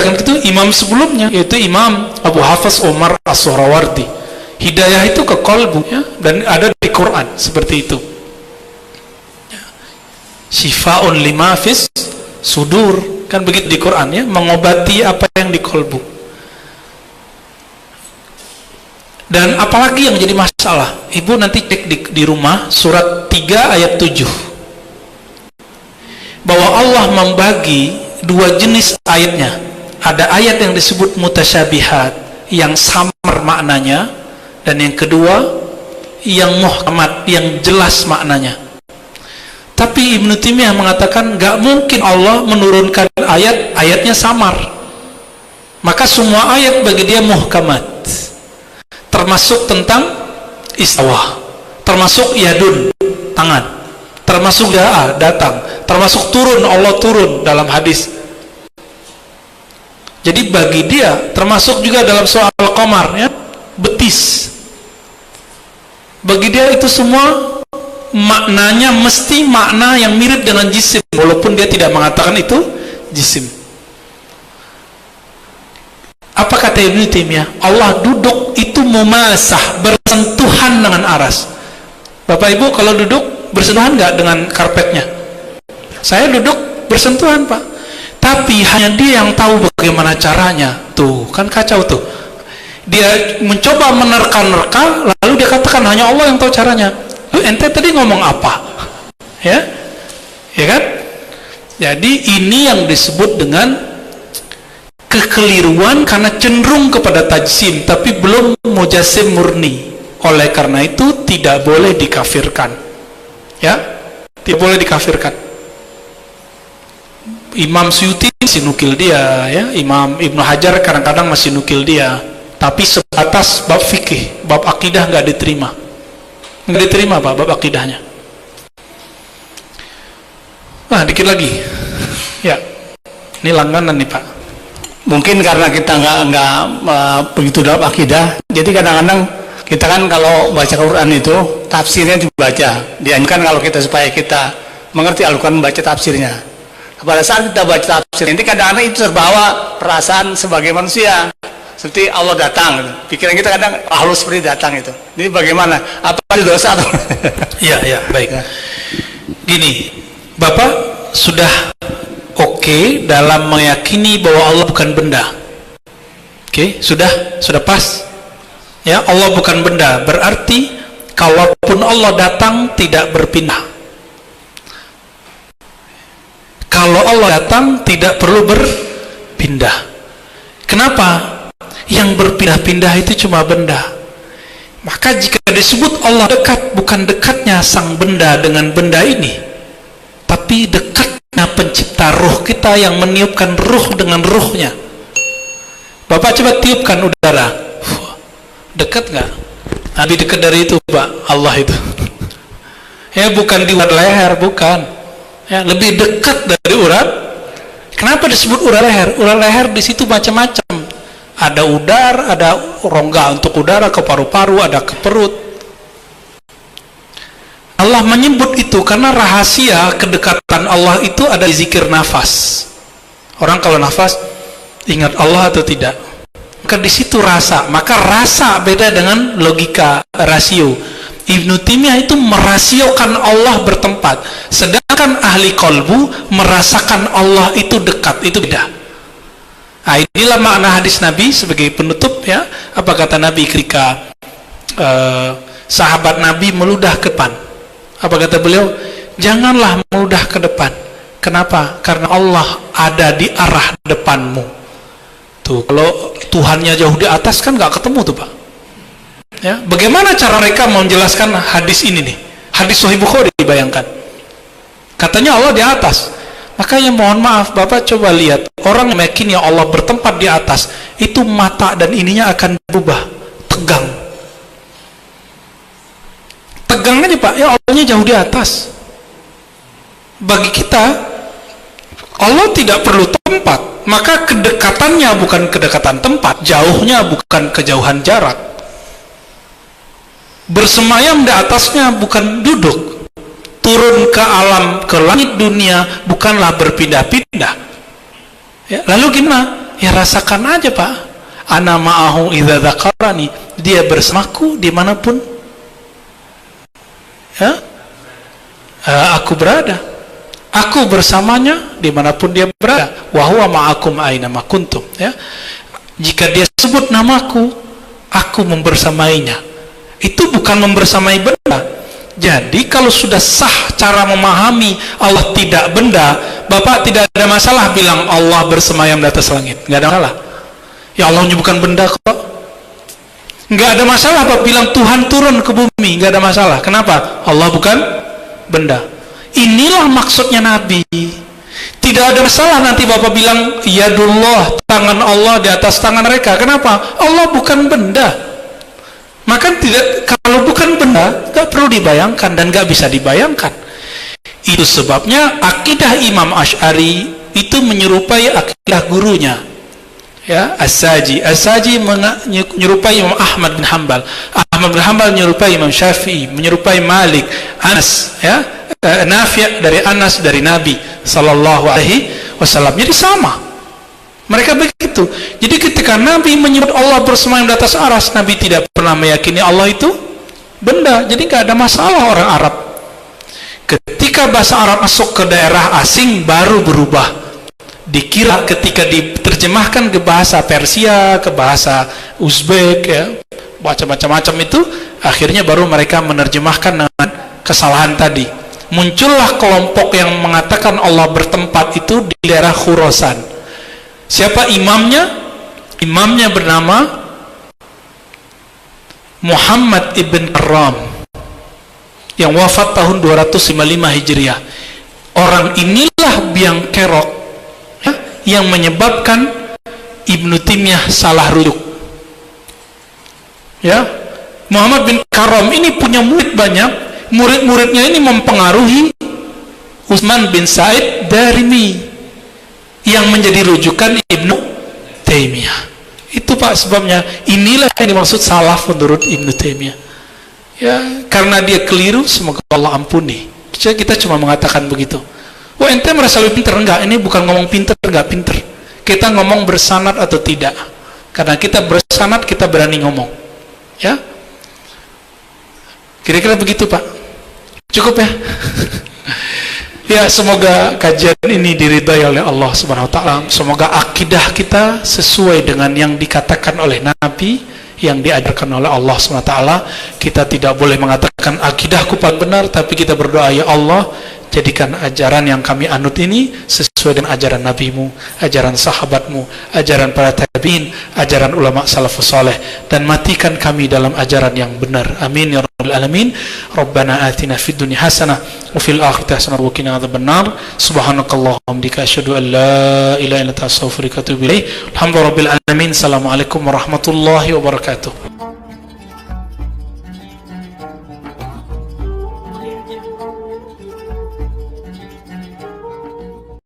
mengatakan itu imam sebelumnya, yaitu Imam Abu Hafs Umar As-Suhrawardi. Hidayah itu ke qalbu, ya, dan ada di Quran seperti itu. Syifa'un lima fis sudur, kan begitu di Quran, ya, mengobati apa yang di qalbu. Dan apalagi yang jadi masalah, ibu nanti cek di rumah surat 3 ayat 7, bahwa Allah membagi dua jenis ayatnya. Ada ayat yang disebut mutasyabihat, yang samar maknanya, dan yang kedua yang muhkamat, yang jelas maknanya. Tapi Ibnu Taimiyah mengatakan gak mungkin Allah menurunkan ayatnya samar, maka semua ayat bagi dia muhkamat, termasuk tentang istawa, termasuk yadun, tangan, termasuk da'a, datang, termasuk turun, Allah turun dalam hadis. Jadi bagi dia termasuk juga dalam soal qamar, ya, betis, bagi dia itu semua maknanya mesti makna yang mirip dengan jisim, walaupun dia tidak mengatakan itu jisim. Apa kata Ibnu Taimiyah? Allah duduk itu mumasah, bersentuhan dengan aras. Bapak Ibu kalau duduk bersentuhan nggak dengan karpetnya? Saya duduk bersentuhan, Pak, tapi hanya dia yang tahu bagaimana caranya. Tuh kan kacau tuh, dia mencoba menerka-nerka, lalu dia katakan hanya Allah yang tahu caranya. Ente tadi ngomong apa? Ya kan? Jadi ini yang disebut dengan kekeliruan, karena cenderung kepada tajsim tapi belum mujassim murni. Oleh karena itu tidak boleh dikafirkan, ya, tidak boleh dikafirkan. Imam Suyuti masih nukil dia, ya, Imam Ibnu Hajar kadang-kadang masih nukil dia, tapi sebatas bab fikih, bab akidah nggak diterima, Pak, bab akidahnya. Nah, dikit lagi, ya, ini langganan nih Pak. Mungkin karena kita nggak begitu dalam akidah, jadi kadang-kadang kita kan kalau baca Quran itu tafsirnya dibaca. Dianjurkan kalau kita supaya kita mengerti Al-Quran, baca tafsirnya. Pada saat kita baca tafsir ini kadang-kadang itu terbawa perasaan sebagai manusia, seperti Allah datang, pikiran kita kadang halus seperti datang itu. Ini bagaimana? Apa itu dosa atau? Ya, baik. Gini, Bapak sudah oke dalam meyakini bahwa Allah bukan benda. Oke, sudah pas. Ya, Allah bukan benda, berarti kalaupun Allah datang tidak berpindah. Kalau Allah datang tidak perlu berpindah. Kenapa? Yang berpindah-pindah itu cuma benda. Maka jika disebut Allah dekat, bukan dekatnya sang benda dengan benda ini, tapi dekatnya pencipta ruh kita yang meniupkan ruh dengan ruhnya. Bapak coba tiupkan udara, dekat nggak? Lebih dekat dari itu Pak, Allah itu. Ya, bukan di urat leher, bukan. Ya, lebih dekat dari urat. Kenapa disebut urat leher? Urat leher di situ macam-macam. Ada udara, ada rongga untuk udara ke paru-paru, ada ke perut. Allah menyebut itu karena rahasia kedekatan Allah itu ada di zikir nafas. Orang kalau nafas ingat Allah atau tidak? Maka di situ rasa. Maka rasa beda dengan logika, rasio. Ibnu Taimiyah itu merasiokan Allah bertempat, sedangkan ahli qalbu merasakan Allah itu dekat, itu beda. Nah, inilah makna hadis Nabi sebagai penutup, ya. Apa kata Nabi ketika sahabat Nabi meludah ke depan? Apa kata beliau? Janganlah meludah ke depan. Kenapa? Karena Allah ada di arah depanmu. Tuh, kalau Tuhannya jauh di atas kan nggak ketemu tuh Pak. Ya, bagaimana cara mereka menjelaskan hadis ini nih? Hadis Sahih Bukhari, dibayangkan. Katanya Allah di atas. Makanya mohon maaf, Bapak coba lihat, orang yang meyakini Allah bertempat di atas, itu mata dan ininya akan berubah, tegang. Tegang aja Pak, ya Allahnya jauh di atas. Bagi kita, Allah tidak perlu tempat, maka kedekatannya bukan kedekatan tempat, jauhnya bukan kejauhan jarak. Bersemayam di atasnya bukan duduk, turun ke alam, ke langit dunia bukanlah berpindah-pindah. Ya, lalu gimana? Ya rasakan aja Pak. Ana ma'ahu idza dzakarani, dia bersamaku dimanapun ya, aku berada. Aku bersamanya dimanapun dia berada. Wa huwa ma'akum aina ma kuntum, ya. Jika dia sebut namaku, aku membersamainya. Itu bukan membersamai benda. Jadi kalau sudah sah cara memahami Allah tidak benda, Bapak tidak ada masalah bilang Allah bersemayam di atas langit, nggak ada masalah. Ya Allah bukan benda kok, nggak ada masalah. Bapak bilang Tuhan turun ke bumi, nggak ada masalah. Kenapa? Allah bukan benda. Inilah maksudnya Nabi. Tidak ada masalah nanti Bapak bilang yadullah, tangan Allah di atas tangan mereka. Kenapa? Allah bukan benda. Maka tidak, kalau bukan benda nggak perlu dibayangkan dan nggak bisa dibayangkan. Itu sebabnya akidah Imam Asy'ari itu menyerupai akidah gurunya, ya, As-Saji menyerupai Imam Ahmad bin Hanbal, Ahmad bin Hanbal menyerupai Imam Syafi'i, menyerupai Malik, Anas, ya, Nafi' dari Anas dari Nabi sallallahu alaihi wasallam. Jadi sama, mereka begitu. Jadi ketika Nabi menyebut Allah bersemayam di atas aras, Nabi tidak pernah meyakini Allah itu benda. Jadi nggak ada masalah orang Arab. Ketika bahasa Arab masuk ke daerah asing baru berubah. Dikira ketika diterjemahkan ke bahasa Persia, ke bahasa Uzbek, ya, macam-macam itu, akhirnya baru mereka menerjemahkan dengan kesalahan tadi. Muncullah kelompok yang mengatakan Allah bertempat itu di daerah Khurasan. Siapa imamnya? Imamnya bernama Muhammad ibn Karam yang wafat tahun 255 Hijriah. Orang inilah biang kerok, ya, yang menyebabkan Ibnu Taimiyah salah rujuk. Ya, Muhammad bin Karam ini punya murid banyak. Murid-muridnya ini mempengaruhi Utsman bin Said Darimi yang menjadi rujukan Ibnu Taimiyah. Itu Pak sebabnya. Inilah yang dimaksud salaf menurut Ibnu Taimiyah. Ya, karena dia keliru, semoga Allah ampuni. Kita cuma mengatakan begitu. Wah, ente merasa lebih pinter? Enggak, ini bukan ngomong pinter enggak pinter. Kita ngomong bersanad atau tidak. Karena kita bersanad, kita berani ngomong. Ya, kira-kira begitu Pak. Cukup ya. Ya, semoga kajian ini diridhai oleh Allah Subhanahu wa taala. Semoga akidah kita sesuai dengan yang dikatakan oleh Nabi, yang diajarkan oleh Allah Subhanahu wa taala. Kita tidak boleh mengatakan akidahku paling benar, tapi kita berdoa, ya Allah, jadikan ajaran yang kami anut ini sesuai dengan ajaran Nabi-Mu, ajaran sahabat-Mu, ajaran para tabi'in, ajaran ulama salafus saleh, dan matikan kami dalam ajaran yang benar. Amin ya rabbal alamin. Rabbana atina fid dunya hasanah wa fil akhirati hasanah wa qina adzabannar. Subhanakallahumma wa bihamdika asyhadu an la ilaha illa anta astaghfiruka wa atubu ilaik. Alhamdulillahirabbil alamin. Assalamualaikum warahmatullahi wabarakatuh.